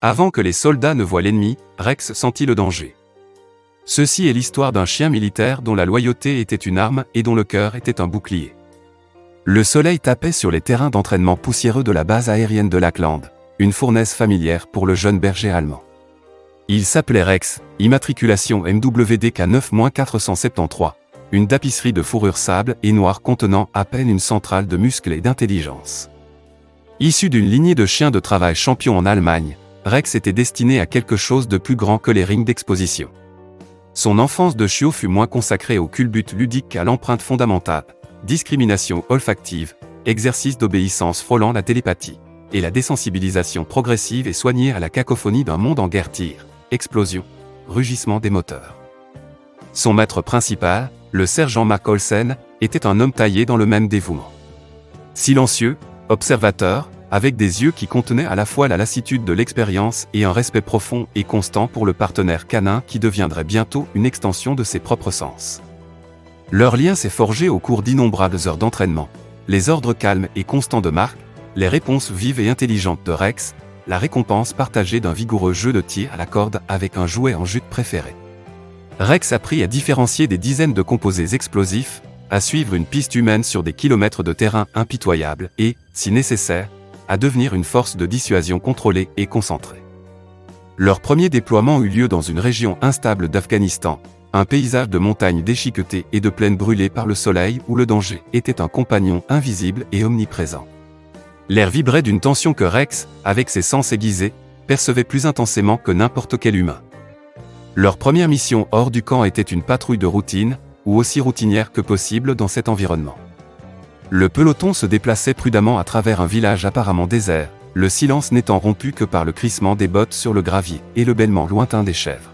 Avant que les soldats ne voient l'ennemi, Rex sentit le danger. Ceci est l'histoire d'un chien militaire dont la loyauté était une arme et dont le cœur était un bouclier. Le soleil tapait sur les terrains d'entraînement poussiéreux de la base aérienne de Lackland, une fournaise familière pour le jeune berger allemand. Il s'appelait Rex, immatriculation MWDK 9-473, une tapisserie de fourrure sable et noire contenant à peine une centrale de muscles et d'intelligence. Issu d'une lignée de chiens de travail champions en Allemagne, Rex était destiné à quelque chose de plus grand que les rings d'exposition. Son enfance de chiot fut moins consacrée au culbute ludique qu'à l'empreinte fondamentale, discrimination olfactive, exercice d'obéissance frôlant la télépathie, et la désensibilisation progressive et soignée à la cacophonie d'un monde en guerre-tir, explosion, rugissement des moteurs. Son maître principal, le sergent Mark Olsen, était un homme taillé dans le même dévouement. Silencieux, observateur, avec des yeux qui contenaient à la fois la lassitude de l'expérience et un respect profond et constant pour le partenaire canin qui deviendrait bientôt une extension de ses propres sens. Leur lien s'est forgé au cours d'innombrables heures d'entraînement, les ordres calmes et constants de Mark, les réponses vives et intelligentes de Rex, la récompense partagée d'un vigoureux jeu de tir à la corde avec un jouet en jute préféré. Rex apprit à différencier des dizaines de composés explosifs, à suivre une piste humaine sur des kilomètres de terrain impitoyable et, si nécessaire, à devenir une force de dissuasion contrôlée et concentrée. Leur premier déploiement eut lieu dans une région instable d'Afghanistan, un paysage de montagnes déchiquetées et de plaines brûlées par le soleil où le danger était un compagnon invisible et omniprésent. L'air vibrait d'une tension que Rex, avec ses sens aiguisés, percevait plus intensément que n'importe quel humain. Leur première mission hors du camp était une patrouille de routine, ou aussi routinière que possible dans cet environnement. Le peloton se déplaçait prudemment à travers un village apparemment désert, le silence n'étant rompu que par le crissement des bottes sur le gravier et le bêlement lointain des chèvres.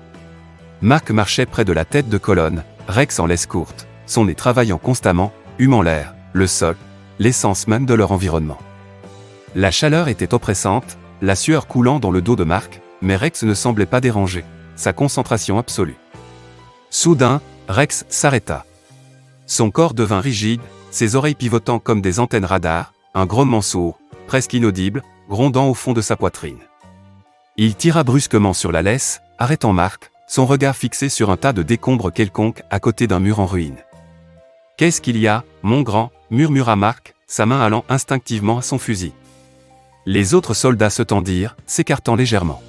Mark marchait près de la tête de colonne, Rex en laisse courte, son nez travaillant constamment, humant l'air, le sol, l'essence même de leur environnement. La chaleur était oppressante, la sueur coulant dans le dos de Mark, mais Rex ne semblait pas dérangé, sa concentration absolue. Soudain, Rex s'arrêta. Son corps devint rigide, ses oreilles pivotant comme des antennes radar, un grognement sourd, presque inaudible, grondant au fond de sa poitrine. Il tira brusquement sur la laisse, arrêtant Mark, son regard fixé sur un tas de décombres quelconques à côté d'un mur en ruine. « Qu'est-ce qu'il y a, mon grand » murmura Mark, sa main allant instinctivement à son fusil. Les autres soldats se tendirent, s'écartant légèrement.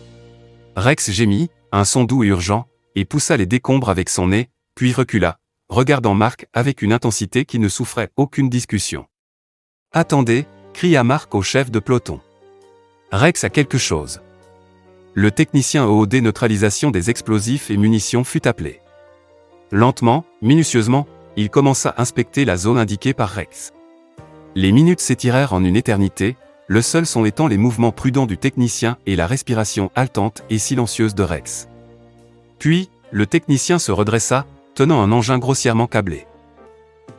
Rex gémit, un son doux et urgent, et poussa les décombres avec son nez, puis recula, regardant Mark avec une intensité qui ne souffrait aucune discussion. « Attendez » cria Mark au chef de peloton. « Rex a quelque chose. » Le technicien OOD neutralisation des explosifs et munitions fut appelé. Lentement, minutieusement, il commença à inspecter la zone indiquée par Rex. Les minutes s'étirèrent en une éternité, le seul son étant les mouvements prudents du technicien et la respiration haletante et silencieuse de Rex. Puis, le technicien se redressa, tenant un engin grossièrement câblé.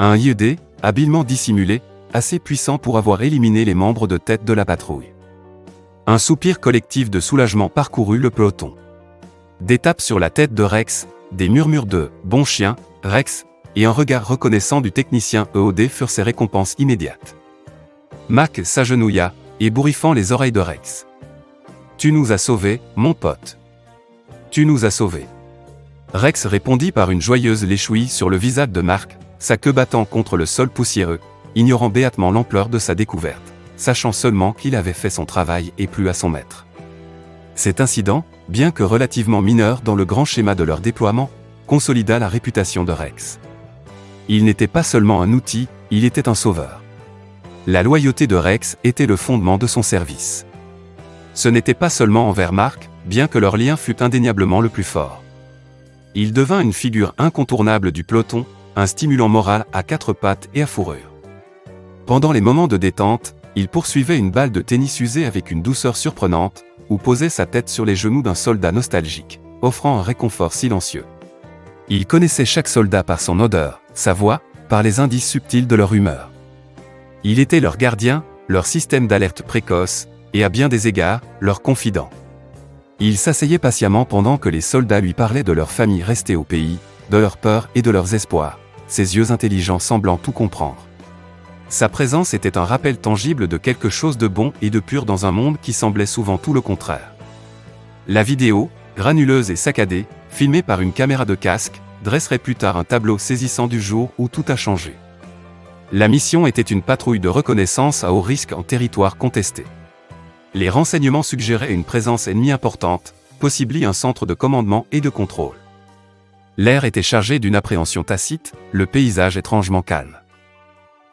Un IED, habilement dissimulé, assez puissant pour avoir éliminé les membres de tête de la patrouille. Un soupir collectif de soulagement parcourut le peloton. Des tapes sur la tête de Rex, des murmures de « bon chien, Rex » et un regard reconnaissant du technicien EOD furent ses récompenses immédiates. Mark s'agenouilla, ébouriffant les oreilles de Rex. « Tu nous as sauvés, mon pote. Tu nous as sauvés. » Rex répondit par une joyeuse léchouille sur le visage de Mark, sa queue battant contre le sol poussiéreux, ignorant béatement l'ampleur de sa découverte, sachant seulement qu'il avait fait son travail et plu à son maître. Cet incident, bien que relativement mineur dans le grand schéma de leur déploiement, consolida la réputation de Rex. Il n'était pas seulement un outil, il était un sauveur. La loyauté de Rex était le fondement de son service. Ce n'était pas seulement envers Mark, bien que leur lien fût indéniablement le plus fort. Il devint une figure incontournable du peloton, un stimulant moral à quatre pattes et à fourrure. Pendant les moments de détente, il poursuivait une balle de tennis usée avec une douceur surprenante, ou posait sa tête sur les genoux d'un soldat nostalgique, offrant un réconfort silencieux. Il connaissait chaque soldat par son odeur, sa voix, par les indices subtils de leur humeur. Il était leur gardien, leur système d'alerte précoce, et à bien des égards, leur confident. Il s'asseyait patiemment pendant que les soldats lui parlaient de leur famille restée au pays, de leurs peurs et de leurs espoirs, ses yeux intelligents semblant tout comprendre. Sa présence était un rappel tangible de quelque chose de bon et de pur dans un monde qui semblait souvent tout le contraire. La vidéo, granuleuse et saccadée, filmée par une caméra de casque, dresserait plus tard un tableau saisissant du jour où tout a changé. La mission était une patrouille de reconnaissance à haut risque en territoire contesté. Les renseignements suggéraient une présence ennemie importante, possiblement un centre de commandement et de contrôle. L'air était chargé d'une appréhension tacite, le paysage étrangement calme.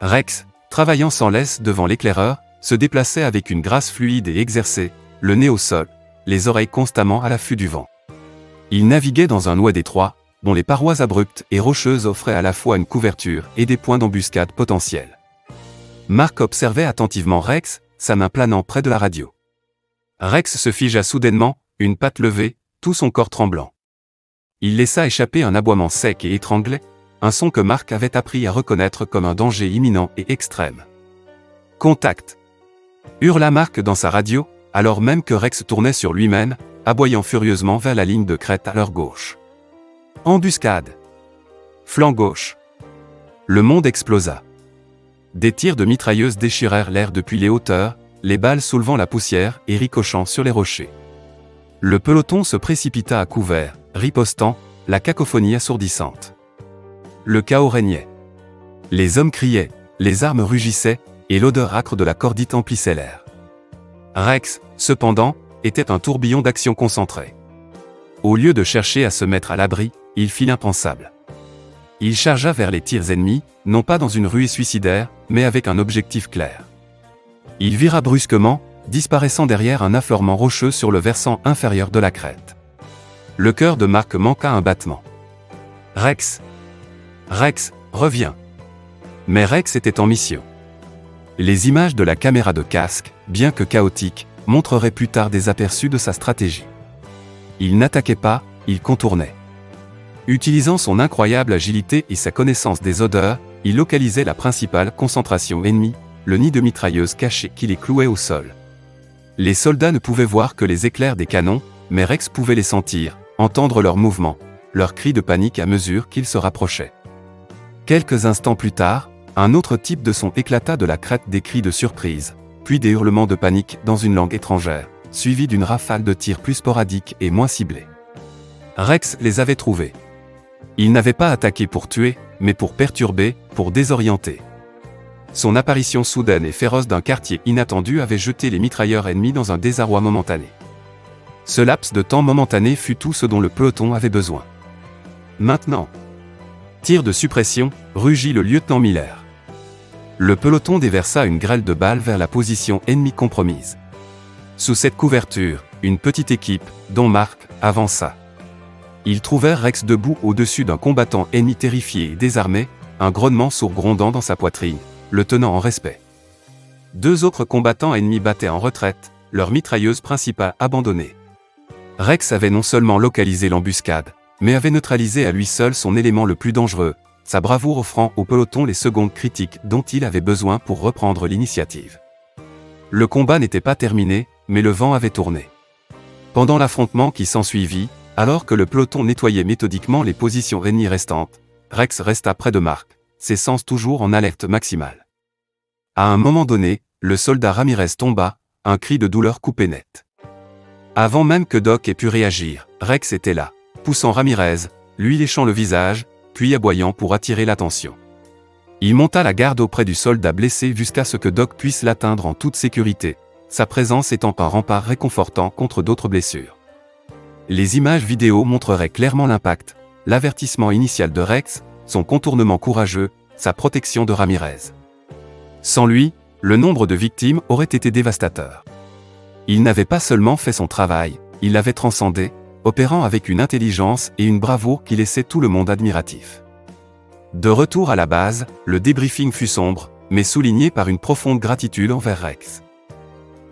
Rex, travaillant sans laisse devant l'éclaireur, se déplaçait avec une grâce fluide et exercée, le nez au sol, les oreilles constamment à l'affût du vent. Il naviguait dans un oued étroit, dont les parois abruptes et rocheuses offraient à la fois une couverture et des points d'embuscade potentiels. Mark observait attentivement Rex, sa main planant près de la radio. Rex se figea soudainement, une patte levée, tout son corps tremblant. Il laissa échapper un aboiement sec et étranglé, un son que Mark avait appris à reconnaître comme un danger imminent et extrême. « Contact !» hurla Mark dans sa radio, alors même que Rex tournait sur lui-même, aboyant furieusement vers la ligne de crête à leur gauche. Embuscade. Flanc gauche. Le monde explosa. Des tirs de mitrailleuses déchirèrent l'air depuis les hauteurs, les balles soulevant la poussière et ricochant sur les rochers. Le peloton se précipita à couvert, ripostant, la cacophonie assourdissante. Le chaos régnait. Les hommes criaient, les armes rugissaient, et l'odeur âcre de la cordite emplissait l'air. Rex, cependant, était un tourbillon d'action concentrée. Au lieu de chercher à se mettre à l'abri, il fit l'impensable. Il chargea vers les tirs ennemis, non pas dans une ruée suicidaire, mais avec un objectif clair. Il vira brusquement, disparaissant derrière un affleurement rocheux sur le versant inférieur de la crête. Le cœur de Mark manqua un battement. Rex! Rex, reviens! Mais Rex était en mission. Les images de la caméra de casque, bien que chaotiques, montreraient plus tard des aperçus de sa stratégie. Il n'attaquait pas, il contournait. Utilisant son incroyable agilité et sa connaissance des odeurs, il localisait la principale concentration ennemie, le nid de mitrailleuses caché qui les clouait au sol. Les soldats ne pouvaient voir que les éclairs des canons, mais Rex pouvait les sentir, entendre leurs mouvements, leurs cris de panique à mesure qu'ils se rapprochaient. Quelques instants plus tard, un autre type de son éclata de la crête des cris de surprise, puis des hurlements de panique dans une langue étrangère, suivis d'une rafale de tirs plus sporadiques et moins ciblés. Rex les avait trouvés. Il n'avait pas attaqué pour tuer, mais pour perturber, pour désorienter. Son apparition soudaine et féroce d'un quartier inattendu avait jeté les mitrailleurs ennemis dans un désarroi momentané. Ce laps de temps momentané fut tout ce dont le peloton avait besoin. Maintenant. Tir de suppression, rugit le lieutenant Miller. Le peloton déversa une grêle de balles vers la position ennemie compromise. Sous cette couverture, une petite équipe, dont Mark, avança. Ils trouvèrent Rex debout au-dessus d'un combattant ennemi terrifié et désarmé, un grognement sourd grondant dans sa poitrine, le tenant en respect. Deux autres combattants ennemis battaient en retraite, leur mitrailleuse principale abandonnée. Rex avait non seulement localisé l'embuscade, mais avait neutralisé à lui seul son élément le plus dangereux, sa bravoure offrant au peloton les secondes critiques dont il avait besoin pour reprendre l'initiative. Le combat n'était pas terminé, mais le vent avait tourné. Pendant l'affrontement qui s'ensuivit, alors que le peloton nettoyait méthodiquement les positions ennemies restantes, Rex resta près de Mark, ses sens toujours en alerte maximale. À un moment donné, le soldat Ramirez tomba, un cri de douleur coupé net. Avant même que Doc ait pu réagir, Rex était là, poussant Ramirez, lui léchant le visage, puis aboyant pour attirer l'attention. Il monta la garde auprès du soldat blessé jusqu'à ce que Doc puisse l'atteindre en toute sécurité, sa présence étant un rempart réconfortant contre d'autres blessures. Les images vidéo montreraient clairement l'impact, l'avertissement initial de Rex, son contournement courageux, sa protection de Ramirez. Sans lui, le nombre de victimes aurait été dévastateur. Il n'avait pas seulement fait son travail, il l'avait transcendé, opérant avec une intelligence et une bravoure qui laissaient tout le monde admiratif. De retour à la base, le débriefing fut sombre, mais souligné par une profonde gratitude envers Rex.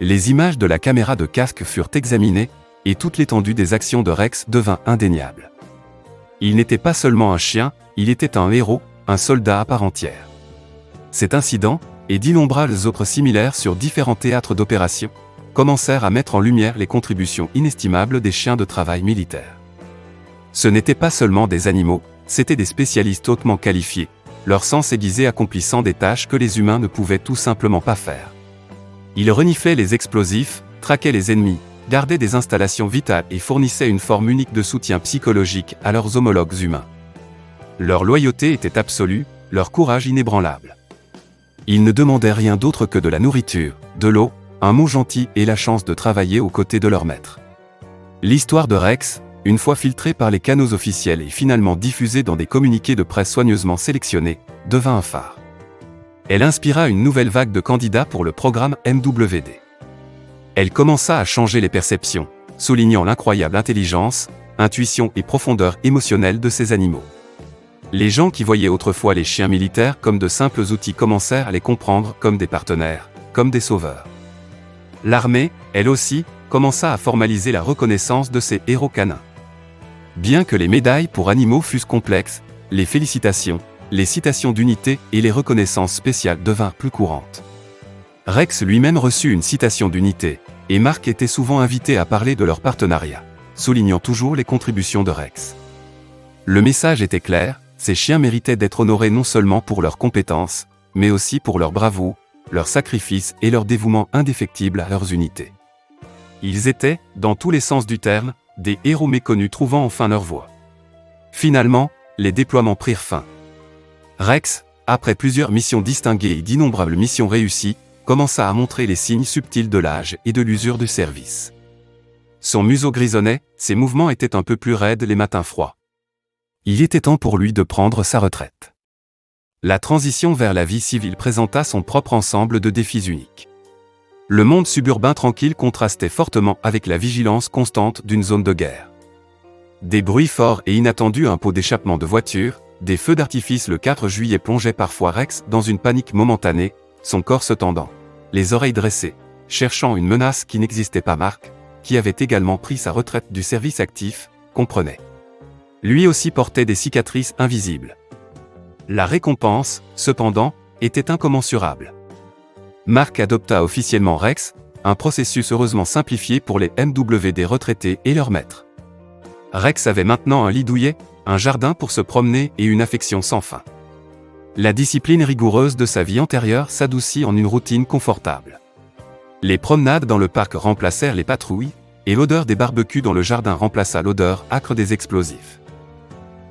Les images de la caméra de casque furent examinées, et toute l'étendue des actions de Rex devint indéniable. Il n'était pas seulement un chien, il était un héros, un soldat à part entière. Cet incident, et d'innombrables autres similaires sur différents théâtres d'opération, commencèrent à mettre en lumière les contributions inestimables des chiens de travail militaires. Ce n'étaient pas seulement des animaux, c'étaient des spécialistes hautement qualifiés, leur sens aiguisé accomplissant des tâches que les humains ne pouvaient tout simplement pas faire. Ils reniflaient les explosifs, traquaient les ennemis, gardaient des installations vitales et fournissaient une forme unique de soutien psychologique à leurs homologues humains. Leur loyauté était absolue, leur courage inébranlable. Ils ne demandaient rien d'autre que de la nourriture, de l'eau, un mot gentil et la chance de travailler aux côtés de leur maître. L'histoire de Rex, une fois filtrée par les canaux officiels et finalement diffusée dans des communiqués de presse soigneusement sélectionnés, devint un phare. Elle inspira une nouvelle vague de candidats pour le programme MWD. Elle commença à changer les perceptions, soulignant l'incroyable intelligence, intuition et profondeur émotionnelle de ces animaux. Les gens qui voyaient autrefois les chiens militaires comme de simples outils commencèrent à les comprendre comme des partenaires, comme des sauveurs. L'armée, elle aussi, commença à formaliser la reconnaissance de ces héros canins. Bien que les médailles pour animaux fussent complexes, les félicitations, les citations d'unité et les reconnaissances spéciales devinrent plus courantes. Rex lui-même reçut une citation d'unité, et Mark était souvent invité à parler de leur partenariat, soulignant toujours les contributions de Rex. Le message était clair, ces chiens méritaient d'être honorés non seulement pour leurs compétences, mais aussi pour leur bravoure, leur sacrifice et leur dévouement indéfectible à leurs unités. Ils étaient, dans tous les sens du terme, des héros méconnus trouvant enfin leur voie. Finalement, les déploiements prirent fin. Rex, après plusieurs missions distinguées et d'innombrables missions réussies, commença à montrer les signes subtils de l'âge et de l'usure du service. Son museau grisonnait, ses mouvements étaient un peu plus raides les matins froids. Il était temps pour lui de prendre sa retraite. La transition vers la vie civile présenta son propre ensemble de défis uniques. Le monde suburbain tranquille contrastait fortement avec la vigilance constante d'une zone de guerre. Des bruits forts et inattendus, un pot d'échappement de voitures, des feux d'artifice le 4 juillet plongeaient parfois Rex dans une panique momentanée, son corps se tendant, les oreilles dressées, cherchant une menace qui n'existait pas. Mark, qui avait également pris sa retraite du service actif, comprenait. Lui aussi portait des cicatrices invisibles. La récompense, cependant, était incommensurable. Mark adopta officiellement Rex, un processus heureusement simplifié pour les MWD retraités et leurs maîtres. Rex avait maintenant un lit douillet, un jardin pour se promener et une affection sans fin. La discipline rigoureuse de sa vie antérieure s'adoucit en une routine confortable. Les promenades dans le parc remplacèrent les patrouilles, et l'odeur des barbecues dans le jardin remplaça l'odeur âcre des explosifs.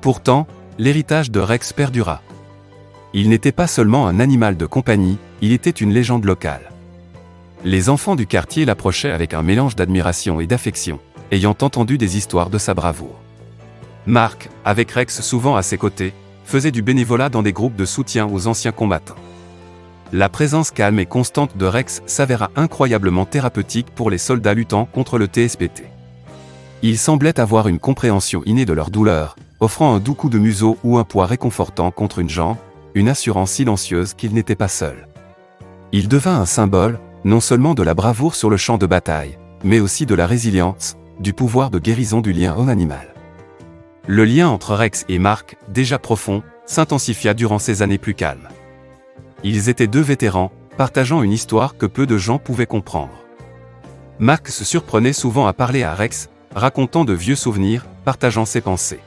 Pourtant, l'héritage de Rex perdura. Il n'était pas seulement un animal de compagnie, il était une légende locale. Les enfants du quartier l'approchaient avec un mélange d'admiration et d'affection, ayant entendu des histoires de sa bravoure. Mark, avec Rex souvent à ses côtés, faisait du bénévolat dans des groupes de soutien aux anciens combattants. La présence calme et constante de Rex s'avéra incroyablement thérapeutique pour les soldats luttant contre le TSPT. Il semblait avoir une compréhension innée de leur douleur, offrant un doux coup de museau ou un poids réconfortant contre une jambe, une assurance silencieuse qu'il n'était pas seul. Il devint un symbole, non seulement de la bravoure sur le champ de bataille, mais aussi de la résilience, du pouvoir de guérison du lien homme-animal. Le lien entre Rex et Mark, déjà profond, s'intensifia durant ces années plus calmes. Ils étaient deux vétérans, partageant une histoire que peu de gens pouvaient comprendre. Mark se surprenait souvent à parler à Rex, racontant de vieux souvenirs, partageant ses pensées.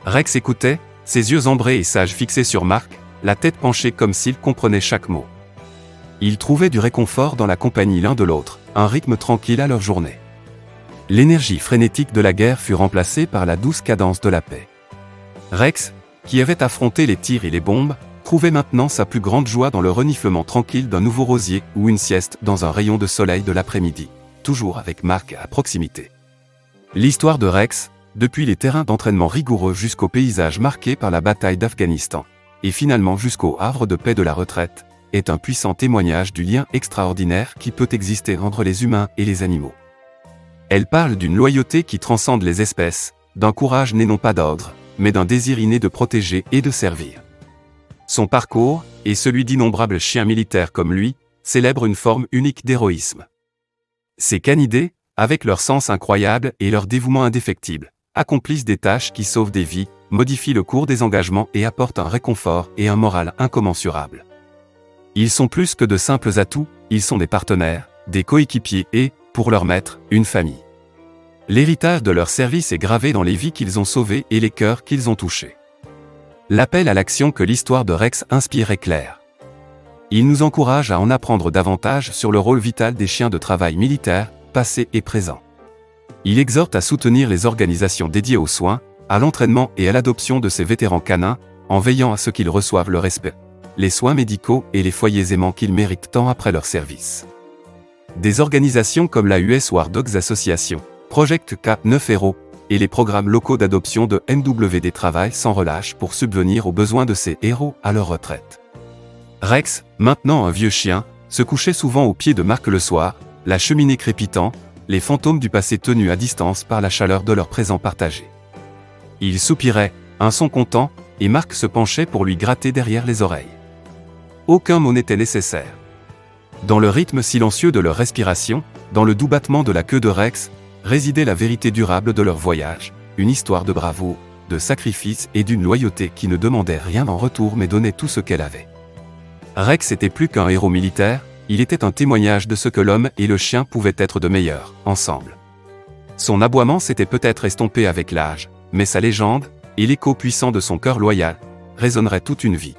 Rex écoutait, ses yeux ambrés et sages fixés sur Mark, la tête penchée comme s'il comprenait chaque mot. Ils trouvaient du réconfort dans la compagnie l'un de l'autre, un rythme tranquille à leur journée. L'énergie frénétique de la guerre fut remplacée par la douce cadence de la paix. Rex, qui avait affronté les tirs et les bombes, trouvait maintenant sa plus grande joie dans le reniflement tranquille d'un nouveau rosier ou une sieste dans un rayon de soleil de l'après-midi, toujours avec Mark à proximité. L'histoire de Rex, depuis les terrains d'entraînement rigoureux jusqu'au paysage marqué par la bataille d'Afghanistan, et finalement jusqu'au havre de paix de la retraite, est un puissant témoignage du lien extraordinaire qui peut exister entre les humains et les animaux. Elle parle d'une loyauté qui transcende les espèces, d'un courage né non pas d'ordre, mais d'un désir inné de protéger et de servir. Son parcours, et celui d'innombrables chiens militaires comme lui, célèbrent une forme unique d'héroïsme. Ces canidés, avec leur sens incroyable et leur dévouement indéfectible, accomplissent des tâches qui sauvent des vies, modifient le cours des engagements et apportent un réconfort et un moral incommensurable. Ils sont plus que de simples atouts, ils sont des partenaires, des coéquipiers et, pour leur maître, une famille. L'héritage de leur service est gravé dans les vies qu'ils ont sauvées et les cœurs qu'ils ont touchés. L'appel à l'action que l'histoire de Rex inspire est clair. Il nous encourage à en apprendre davantage sur le rôle vital des chiens de travail militaires, passés et présents. Il exhorte à soutenir les organisations dédiées aux soins, à l'entraînement et à l'adoption de ces vétérans canins, en veillant à ce qu'ils reçoivent le respect, les soins médicaux et les foyers aimants qu'ils méritent tant après leur service. Des organisations comme la US War Dogs Association, Project K9 Hero, et les programmes locaux d'adoption de NWD travaillent sans relâche pour subvenir aux besoins de ces héros à leur retraite. Rex, maintenant un vieux chien, se couchait souvent au pied de Marc le soir, la cheminée crépitant, les fantômes du passé tenus à distance par la chaleur de leur présent partagé. Il soupirait, un son content, et Marc se penchait pour lui gratter derrière les oreilles. Aucun mot n'était nécessaire. Dans le rythme silencieux de leur respiration, dans le doux battement de la queue de Rex, résidait la vérité durable de leur voyage, une histoire de bravoure, de sacrifice et d'une loyauté qui ne demandait rien en retour mais donnait tout ce qu'elle avait. Rex était plus qu'un héros militaire, il était un témoignage de ce que l'homme et le chien pouvaient être de meilleurs, ensemble. Son aboiement s'était peut-être estompé avec l'âge, mais sa légende, et l'écho puissant de son cœur loyal, résonnerait toute une vie.